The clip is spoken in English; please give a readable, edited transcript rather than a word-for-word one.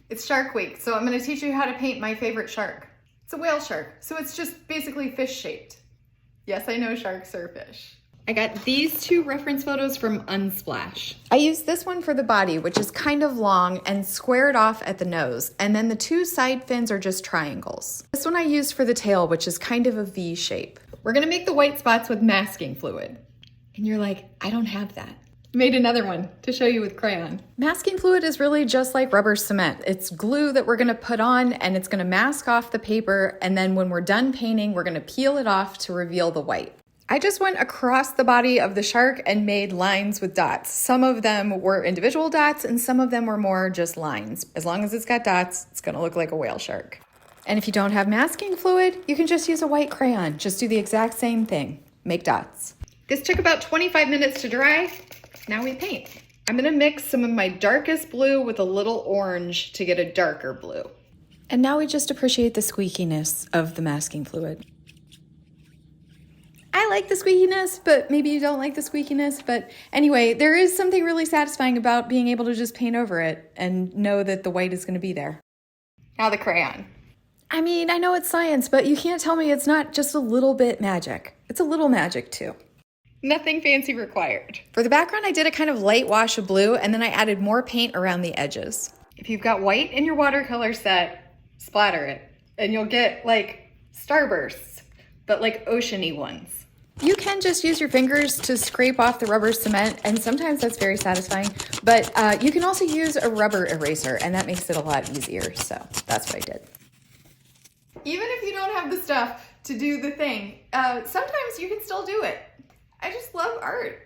It's Shark Week, so I'm gonna teach you how to paint my favorite shark. It's a whale shark, so it's just basically fish shaped. Yes, I know sharks are fish. I got these two reference photos from Unsplash. I used this one for the body, which is kind of long and squared off at the nose, and then the two side fins are just triangles. This one I used for the tail, which is kind of a V shape. We're gonna make the white spots with masking fluid. And you're like, I don't have that. Made another one to show you with crayon. Masking fluid is really just like rubber cement. It's glue that we're gonna put on and it's gonna mask off the paper, and then when we're done painting, we're gonna peel it off to reveal the white. I just went across the body of the shark and made lines with dots. Some of them were individual dots and some of them were more just lines. As long as it's got dots, it's gonna look like a whale shark. And if you don't have masking fluid, you can just use a white crayon. Just do the exact same thing, make dots. This took about 25 minutes to dry. Now we paint. I'm gonna mix some of my darkest blue with a little orange to get a darker blue. And now we just appreciate the squeakiness of the masking fluid. I like the squeakiness, but maybe you don't like the squeakiness. But anyway, there is something really satisfying about being able to just paint over it and know that the white is gonna be there. Now the crayon. I mean, I know it's science, but you can't tell me it's not just a little bit magic. It's a little magic too. Nothing fancy required. For the background, I did a kind of light wash of blue, and then I added more paint around the edges. If you've got white in your watercolor set, splatter it, and you'll get like starbursts, but like ocean-y ones. You can just use your fingers to scrape off the rubber cement, and sometimes that's very satisfying, but you can also use a rubber eraser, and that makes it a lot easier, so that's what I did. Even if you don't have the stuff to do the thing, sometimes you can still do it. I just love art.